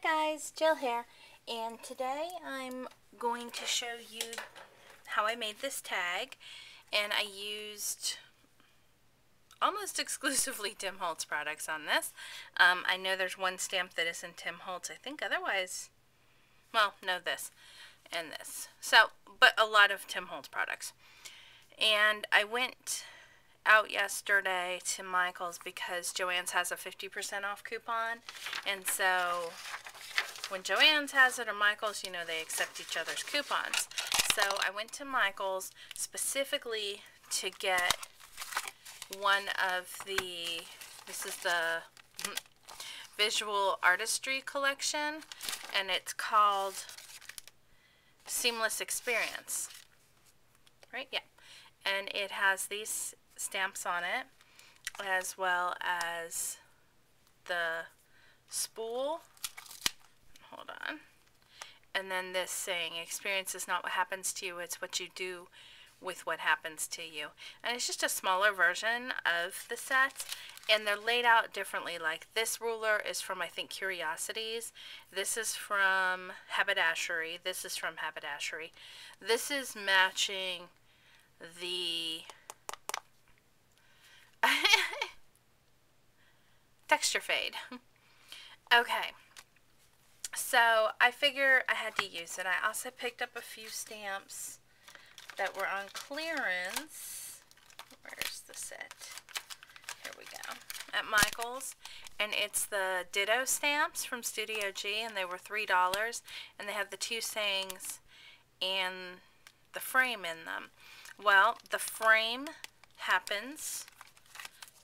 guys, Jill here, and today I'm going to show you how I made this tag, and I used almost exclusively Tim Holtz products on this. I know there's one stamp that isn't Tim Holtz, I think, otherwise, well, no, this and this. So, but a lot of Tim Holtz products. And I went out yesterday to Michael's because Joann's has a 50% off coupon, and so when Joann's has it or Michael's, you know, they accept each other's coupons. So I went to Michael's specifically to get one of the, this is the visual artistry collection, and it's called Seamless Experience, right? Yeah. And it has these stamps on it, as well as the spool. Hold on. And then this saying, experience is not what happens to you, it's what you do with what happens to you. And it's just a smaller version of the set, and they're laid out differently. Like this ruler is from, I think, Curiosities. This is from Haberdashery. This is from Haberdashery. This is matching the texture fade. Okay, so I figure I had to use it. I also picked up a few stamps that were on clearance. Where's the set? Here we go. At Michael's. And it's the Ditto stamps from Studio G, and they were $3. And they have the two sayings and the frame in them. Well, the frame happens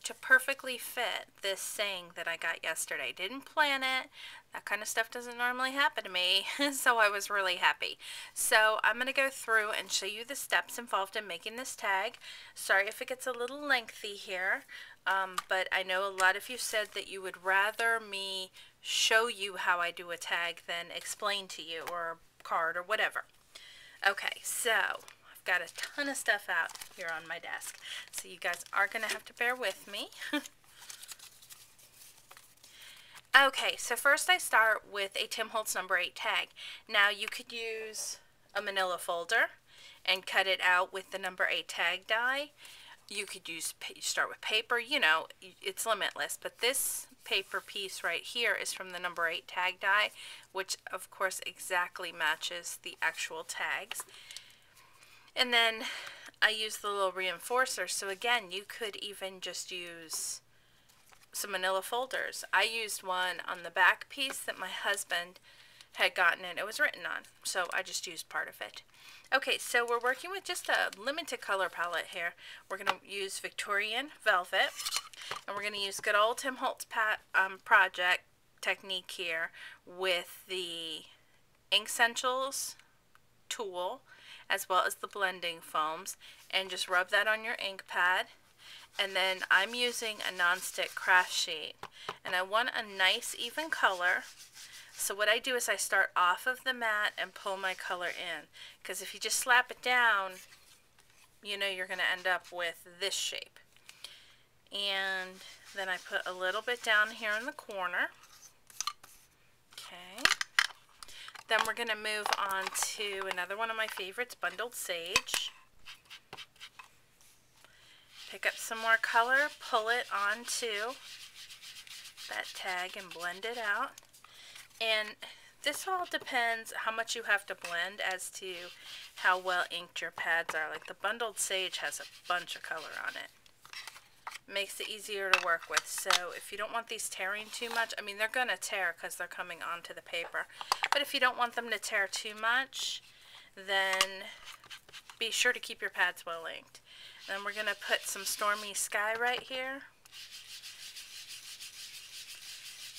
to perfectly fit this saying that I got yesterday. Didn't plan it. That kind of stuff doesn't normally happen to me, so I was really happy. So I'm going to go through and show you the steps involved in making this tag. Sorry if it gets a little lengthy here, but I know a lot of you said that you would rather me show you how I do a tag than explain to you, or a card or whatever. Okay, so I've got a ton of stuff out here on my desk, so you guys are going to have to bear with me. Okay, so first I start with a Tim Holtz number 8 tag. Now you could use a manila folder and cut it out with the number 8 tag die. You could start with paper, you know, it's limitless, but this paper piece right here is from the number 8 tag die, which of course exactly matches the actual tags. And then I use the little reinforcer, so again, you could even just use some manila folders. I used one on the back piece that my husband had gotten and it was written on, so I just used part of it. Okay, so we're working with just a limited color palette here. We're going to use Victorian Velvet, and we're going to use good old Tim Holtz project technique here with the Ink Essentials tool, as well as the blending foams, and just rub that on your ink pad. And then I'm using a non-stick craft sheet, and I want a nice even color. So what I do is I start off of the mat and pull my color in, because if you just slap it down, you know you're going to end up with this shape. And then I put a little bit down here in the corner. Okay. Then we're going to move on to another one of my favorites, Bundled Sage. Pick up some more color, pull it onto that tag and blend it out. And this all depends how much you have to blend as to how well inked your pads are. Like the Bundled Sage has a bunch of color on it. Makes it easier to work with. So if you don't want these tearing too much, I mean they're going to tear because they're coming onto the paper. But if you don't want them to tear too much, then be sure to keep your pads well inked. Then we're going to put some Stormy Sky right here.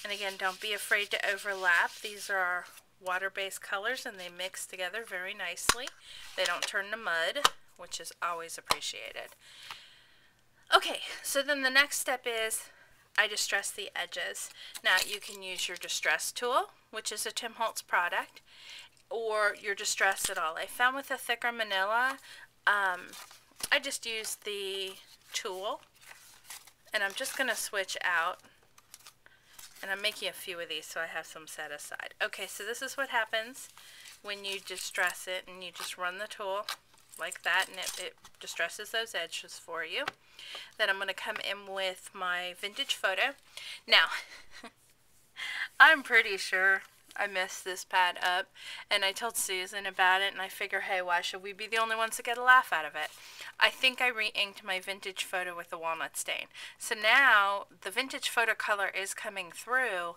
And again, don't be afraid to overlap. These are water-based colors and they mix together very nicely. They don't turn to mud, which is always appreciated. Okay, so then the next step is I distress the edges. Now you can use your distress tool, which is a Tim Holtz product, or your distress at all. I found with a thicker manila, I just used the tool, and I'm just going to switch out And I'm making a few of these so I have some set aside. Okay, so this is what happens when you distress it, and you just run the tool like that, and it distresses those edges for you. Then I'm going to come in with my vintage photo. Now, I'm pretty sure I messed this pad up, and I told Susan about it, and I figure, hey, why should we be the only ones that get a laugh out of it? I think I re-inked my vintage photo with the walnut stain. So now the vintage photo color is coming through,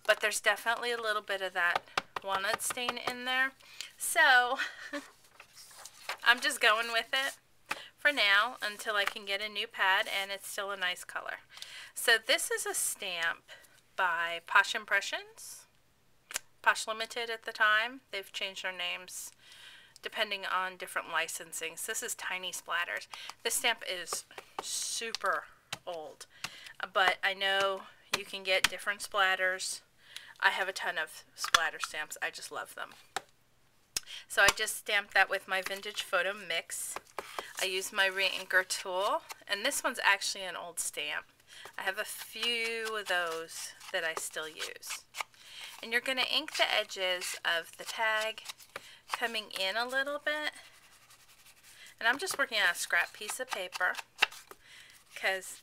but there's definitely a little bit of that walnut stain in there. So I'm just going with it for now until I can get a new pad and it's still a nice color. So this is a stamp by Posh Impressions, Posh Limited at the time. They've changed their names depending on different licensings. This is Tiny Splatters. This stamp is super old, but I know you can get different splatters. I have a ton of splatter stamps. I just love them. So I just stamped that with my vintage photo mix. I used my re-inker tool, and this one's actually an old stamp. I have a few of those that I still use. And you're going to ink the edges of the tag coming in a little bit. And I'm just working on a scrap piece of paper because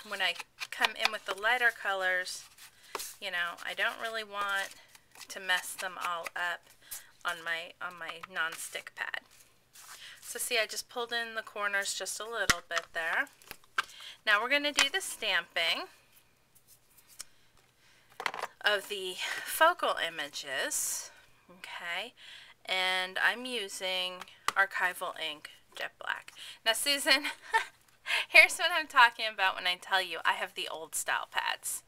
when I come in with the lighter colors, you know, I don't really want to mess them all up on my non-stick pad. So see, I just pulled in the corners just a little bit there. Now we're going to do the stamping of the focal images, okay, and I'm using archival ink, jet black. Now Susan, here's what I'm talking about when I tell you I have the old style pads.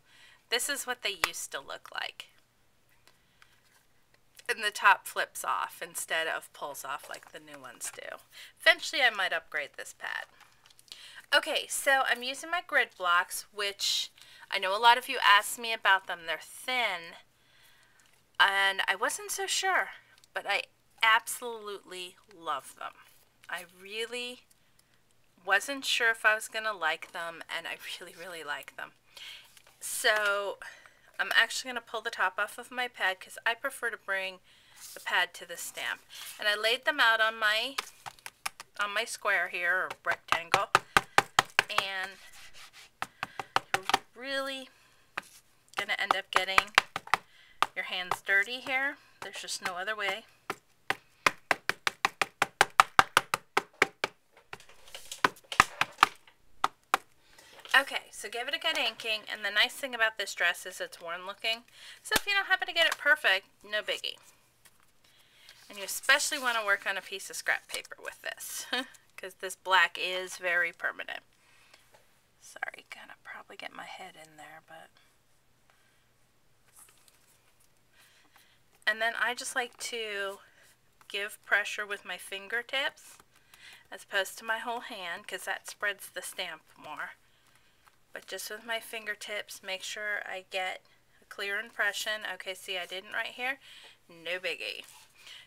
This is what they used to look like. And the top flips off instead of pulls off like the new ones do. Eventually I might upgrade this pad. Okay, so I'm using my grid blocks, which I know a lot of you asked me about them. They're thin, and I wasn't so sure, but I absolutely love them. I really wasn't sure if I was going to like them, and I really, really like them. So I'm actually going to pull the top off of my pad because I prefer to bring the pad to the stamp. And I laid them out on my square here, or rectangle, and you're really going to end up getting your hands dirty here. There's just no other way. Okay, so give it a good inking, and the nice thing about this dress is it's worn looking, so if you don't happen to get it perfect, no biggie. And you especially want to work on a piece of scrap paper with this, because this black is very permanent. Sorry, gonna probably get my head in there, but... And then I just like to give pressure with my fingertips, as opposed to my whole hand, because that spreads the stamp more. But just with my fingertips, make sure I get a clear impression. Okay, see, I didn't right here. No biggie.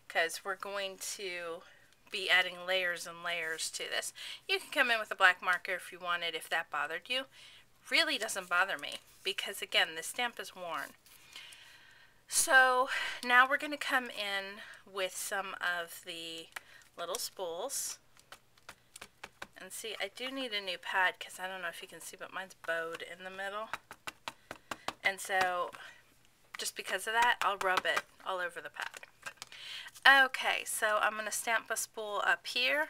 Because we're going to be adding layers and layers to this. You can come in with a black marker if you wanted, if that bothered you. Really doesn't bother me, because again, the stamp is worn. So now we're going to come in with some of the little spools. And see, I do need a new pad because I don't know if you can see, but mine's bowed in the middle. And so, just because of that, I'll rub it all over the pad. Okay, so I'm going to stamp a spool up here.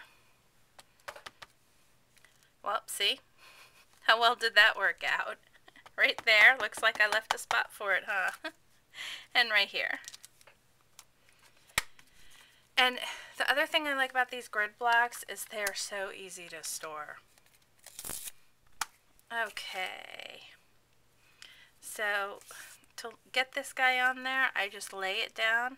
Well, see? How well did that work out? Right there. Looks like I left a spot for it, huh? And right here. And the other thing I like about these grid blocks is they're so easy to store. Okay. So to get this guy on there, I just lay it down.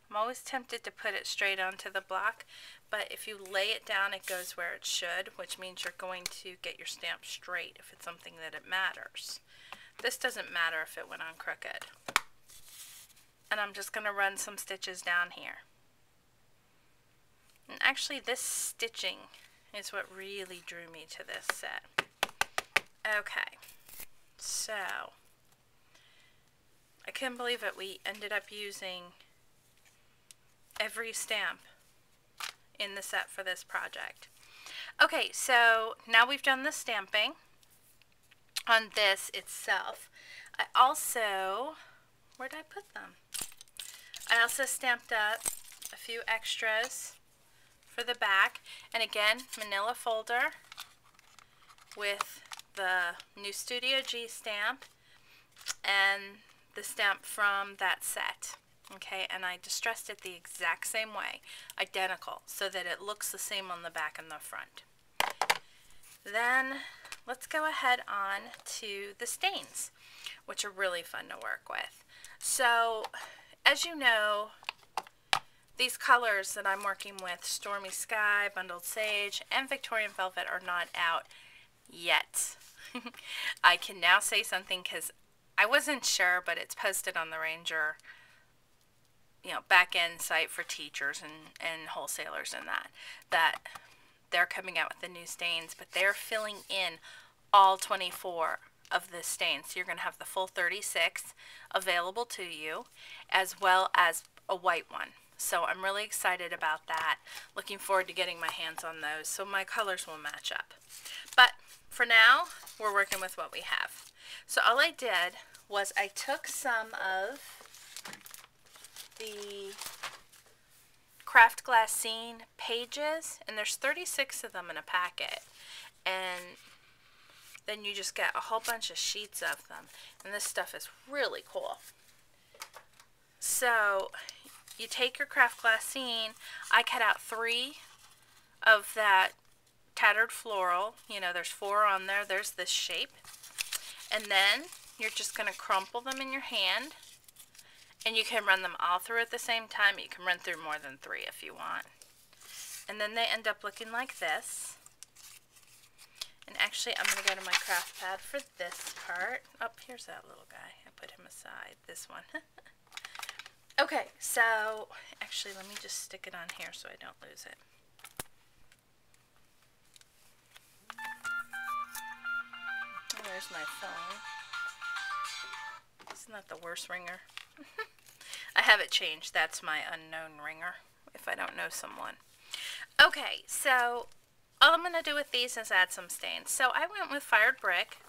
I'm always tempted to put it straight onto the block, but if you lay it down, it goes where it should, which means you're going to get your stamp straight if it's something that it matters. This doesn't matter if it went on crooked. And I'm just going to run some stitches down here. And actually, this stitching is what really drew me to this set. Okay, so I can't believe it. We ended up using every stamp in the set for this project. Okay, so now we've done the stamping on this itself. I also, where did I put them? I also stamped up a few extras for the back, and again, manila folder with the new Studio G stamp and the stamp from that set. Okay, and I distressed it the exact same way, identical, so that it looks the same on the back and the front. Then let's go ahead on to the stains, which are really fun to work with. So, as you know, these colors that I'm working with, Stormy Sky, Bundled Sage, and Victorian Velvet, are not out yet. I can now say something because I wasn't sure, but it's posted on the Ranger, you know, back-end site for teachers and wholesalers and that they're coming out with the new stains, but they're filling in all 24 of the stains. So you're going to have the full 36 available to you, as well as a white one. So I'm really excited about that. Looking forward to getting my hands on those so my colors will match up. But for now, we're working with what we have. So all I did was I took some of the Craft Glassine pages, and there's 36 of them in a packet, and then you just get a whole bunch of sheets of them, and this stuff is really cool. So you take your Craft Glassine. I cut out 3 of that tattered floral. You know, there's 4 on there. There's this shape, and then you're just going to crumple them in your hand, and you can run them all through at the same time. You can run through more than 3 if you want. And then they end up looking like this. And actually, I'm going to go to my craft pad for this part. Oh, here's that little guy. I put him aside. This one. Okay, so actually, let me just stick it on here so I don't lose it. Oh, there's my phone. Isn't that the worst ringer? I have it changed. That's my unknown ringer if I don't know someone. Okay, so all I'm going to do with these is add some stains. So I went with Fired Brick.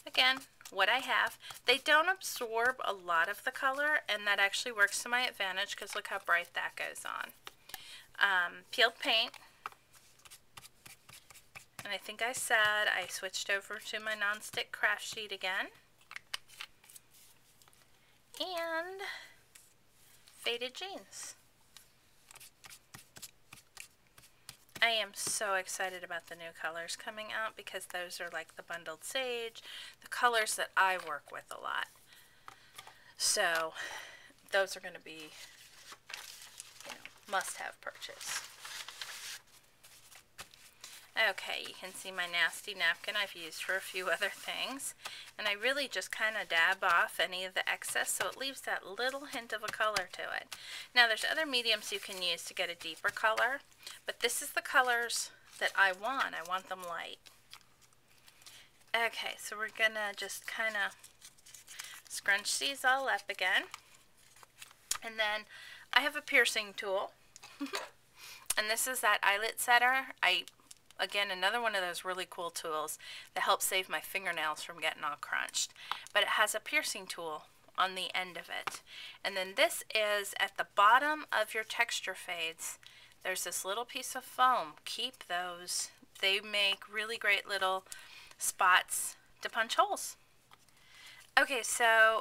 Again, what I have. They don't absorb a lot of the color, and that actually works to my advantage because look how bright that goes on. Peeled paint. And I think I said I switched over to my nonstick craft sheet again. And faded jeans. I am so excited about the new colors coming out because those are like the Bundled Sage, the colors that I work with a lot. So those are going to be, you know, must-have purchase. Okay, you can see my nasty napkin I've used for a few other things. And I really just kind of dab off any of the excess so it leaves that little hint of a color to it. Now there's other mediums you can use to get a deeper color, but this is the colors that I want. I want them light. Okay, so we're going to just kind of scrunch these all up again. And then I have a piercing tool. And this is that eyelet setter. Again, another one of those really cool tools that helps save my fingernails from getting all crunched. But it has a piercing tool on the end of it. And then this is at the bottom of your texture fades. There's this little piece of foam. Keep those. They make really great little spots to punch holes. Okay, so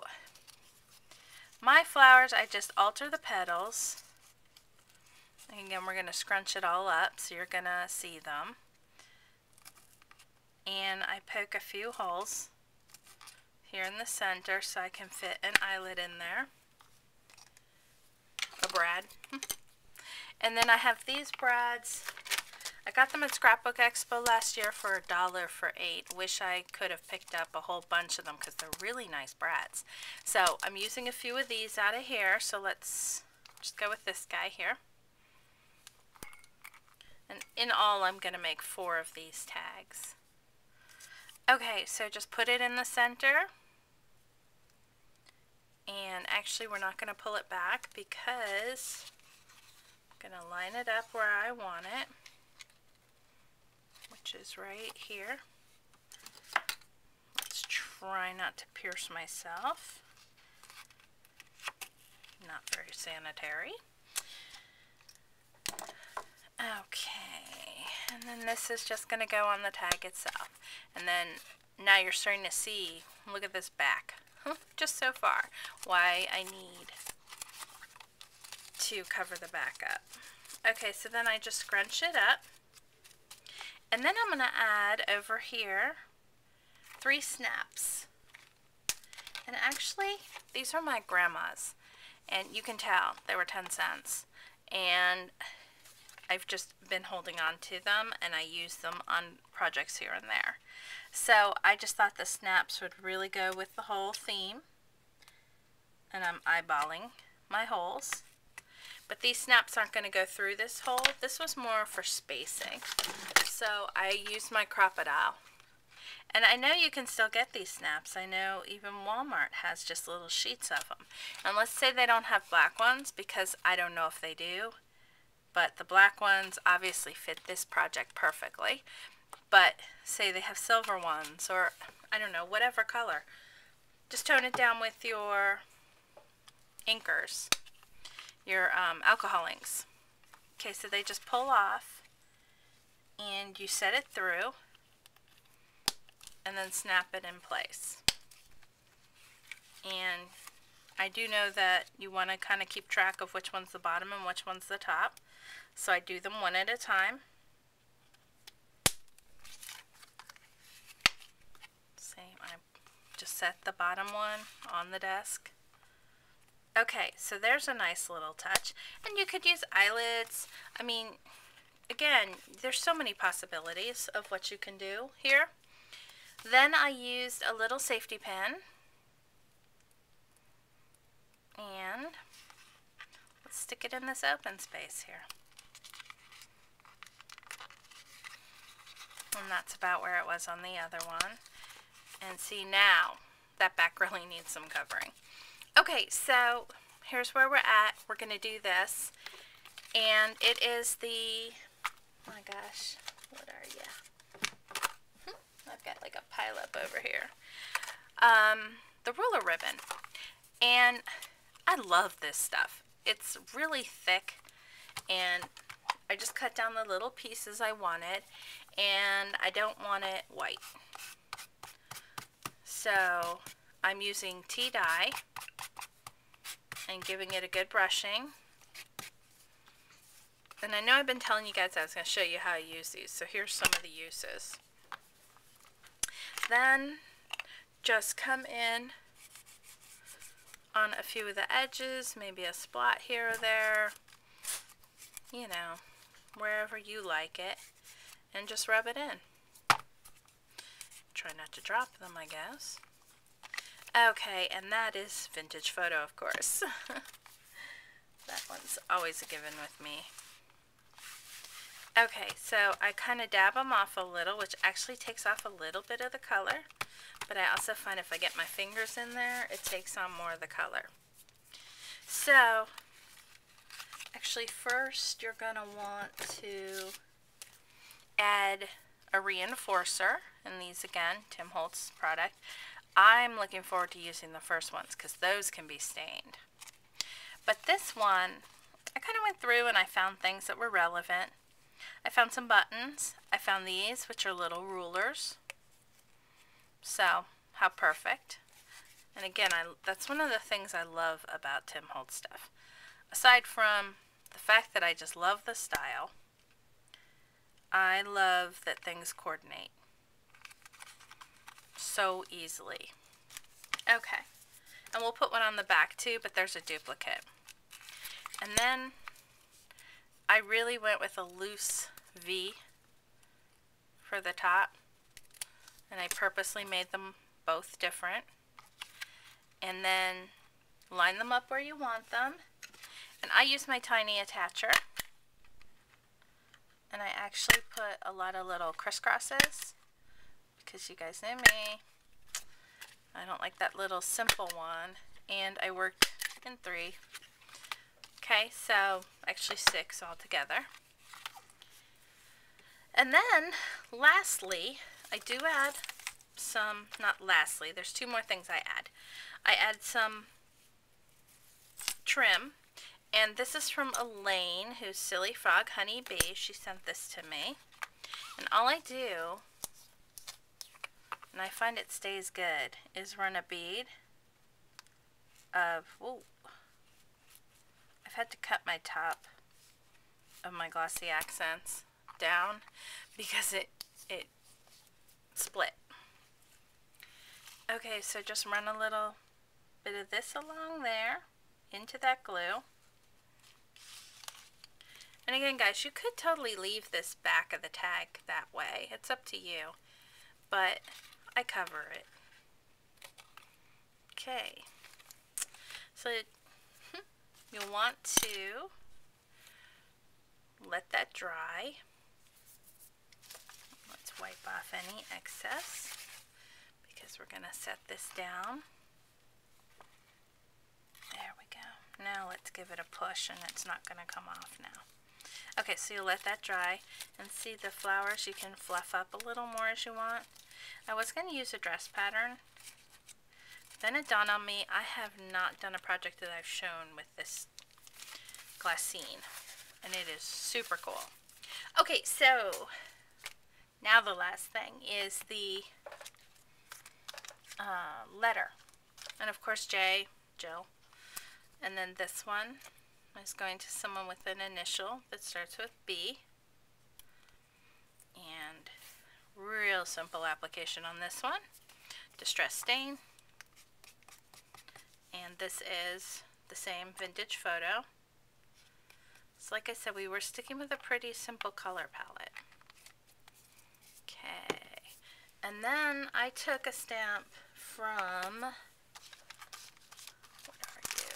my flowers, I just alter the petals. And again, we're going to scrunch it all up so you're going to see them. And I poke a few holes here in the center so I can fit an eyelet in there. A brad. And then I have these brads. I got them at Scrapbook Expo last year for $1 for 8. Wish I could have picked up a whole bunch of them because they're really nice brads. So I'm using a few of these out of here. So let's just go with this guy here. And in all, I'm going to make 4 of these tags. Okay, so just put it in the center. And actually we're not going to pull it back because I'm going to line it up where I want it, which is right here. Let's try not to pierce myself. Not very sanitary. Okay, and then this is just going to go on the tag itself. And then now you're starting to see, look at this back, just so far, why I need to cover the back up. Okay, so then I just scrunch it up. And then I'm going to add over here 3 snaps. And actually, these are my grandma's. And you can tell they were 10 cents. And I've just been holding on to them, and I use them on projects here and there. So I just thought the snaps would really go with the whole theme. And I'm eyeballing my holes. But these snaps aren't going to go through this hole. This was more for spacing. So I used my crocodile. And I know you can still get these snaps. I know even Walmart has just little sheets of them. And let's say they don't have black ones, because I don't know if they do. But the black ones obviously fit this project perfectly. But say they have silver ones, or I don't know, whatever color. Just tone it down with your inkers, your alcohol inks. Okay, so they just pull off, and you set it through, and then snap it in place. And I do know that you want to kind of keep track of which one's the bottom and which one's the top. So I do them one at a time. Same, I just set the bottom one on the desk. Okay, so there's a nice little touch. And you could use eyelets. I mean, again, there's so many possibilities of what you can do here. Then I used a little safety pin. And let's stick it in this open space here. And that's about where it was on the other one. And see, now that back really needs some covering. Okay, so here's where we're at. We're going to do this. And it is the, oh my gosh, what are you? I've got like a pile up over here. The ruler ribbon. And I love this stuff. It's really thick, and I just cut down the little pieces I wanted, and I don't want it white. So I'm using tea dye and giving it a good brushing. And I know I've been telling you guys I was going to show you how I use these, so here's some of the uses. Then just come in on a few of the edges, maybe a spot here or there, you know, wherever you like it, and just rub it in. Try not to drop them, I guess. Okay, and that is vintage photo, of course. That one's always a given with me. Okay, so I kind of dab them off a little, which actually takes off a little bit of the color. But I also find if I get my fingers in there, it takes on more of the color. So, actually first you're going to want to add a reinforcer. And these again, Tim Holtz product. I'm looking forward to using the first ones because those can be stained. But this one, I kind of went through and I found things that were relevant. I found some buttons. I found these, which are little rulers. So, how perfect. And again, that's one of the things I love about Tim Holtz stuff. Aside from the fact that I just love the style, I love that things coordinate so easily. Okay, and we'll put one on the back too, but there's a duplicate. And then I really went with a loose V for the top, and I purposely made them both different. And then line them up where you want them. And I use my tiny attacher, and I actually put a lot of little crisscrosses because you guys know me. I don't like that little simple one. and I worked in 3. Okay, so actually 6 altogether. And then lastly, I do add some, not lastly, there's 2 more things I add. I add some trim, and this is from Elaine, who's Silly Frog Honey Bee. She sent this to me. And all I do, and I find it stays good, is run a bead of, ooh, I've had to cut my top of my glossy accents down because it split. Okay, so just run a little bit of this along there into that glue. And again, guys, you could totally leave this back of the tag that way. It's up to you, but I cover it. Okay, so you'll want to let that dry. Let's wipe off any excess because we're going to set this down. There we go. Now let's give it a push, and it's not going to come off now. Okay, so you'll let that dry, and see the flowers, you can fluff up a little more as you want. I was going to use a dress pattern. Then it dawned on me, I have not done a project that I've shown with this glassine, and it is super cool. Okay, so now the last thing is the letter. And of course Jill. And then this one is going to someone with an initial that starts with B. And real simple application on this one. Distress stain. And this is the same vintage photo. So like I said, we were sticking with a pretty simple color palette. Okay. And then I took a stamp from, what are you?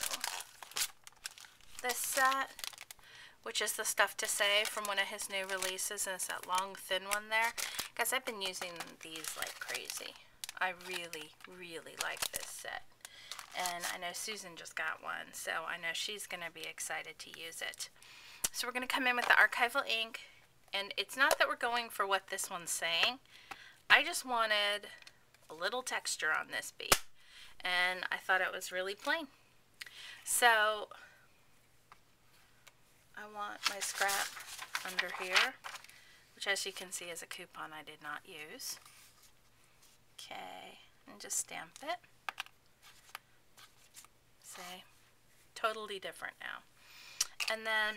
This set, which is the Stuff to Say from one of his new releases, and it's that long, thin one there. Guys, I've been using these like crazy. I really, really like this set. And I know Susan just got one, so I know she's going to be excited to use it. So we're going to come in with the archival ink, and it's not that we're going for what this one's saying. I just wanted a little texture on this bee, and I thought it was really plain. So I want my scrap under here, which as you can see is a coupon I did not use. Okay, and just stamp it. See, totally different now. And then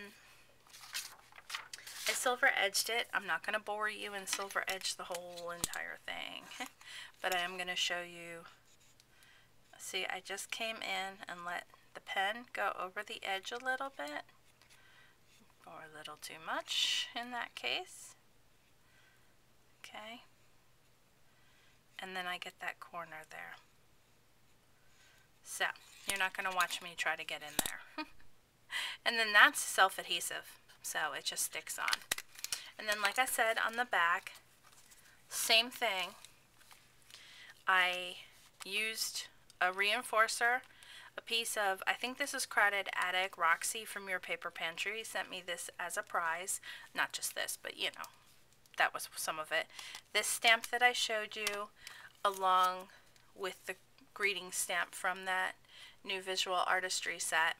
I silver edged it. I'm not going to bore you and silver edge the whole entire thing, but I am going to show you. See, I just came in and let the pen go over the edge a little bit, or a little too much in that case. Okay, and then I get that corner there. So you're not going to watch me try to get in there. And then that's self-adhesive, so it just sticks on. And then like I said, on the back, same thing. I used a reinforcer, a piece of, I think this is Crowded Attic. Roxy from Your Paper Pantry sent me this as a prize. Not just this, but you know, that was some of it. This stamp that I showed you, along with the greeting stamp from that new visual artistry set.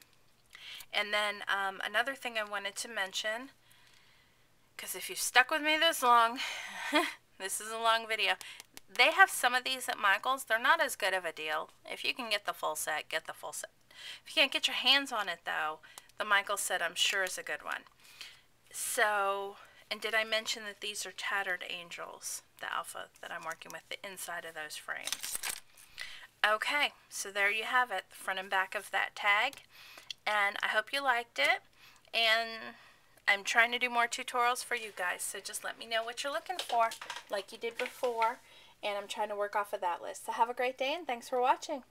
And then another thing I wanted to mention, because if you've stuck with me this long, this is a long video. They have some of these at Michael's. They're not as good of a deal. If you can get the full set, get the full set. If you can't get your hands on it though, the Michael's set I'm sure is a good one. So, and did I mention that these are Tattered Angels, the alpha that I'm working with, the inside of those frames. Okay, so there you have it, the front and back of that tag, and I hope you liked it, and I'm trying to do more tutorials for you guys, so just let me know what you're looking for, like you did before, and I'm trying to work off of that list. So have a great day, and thanks for watching.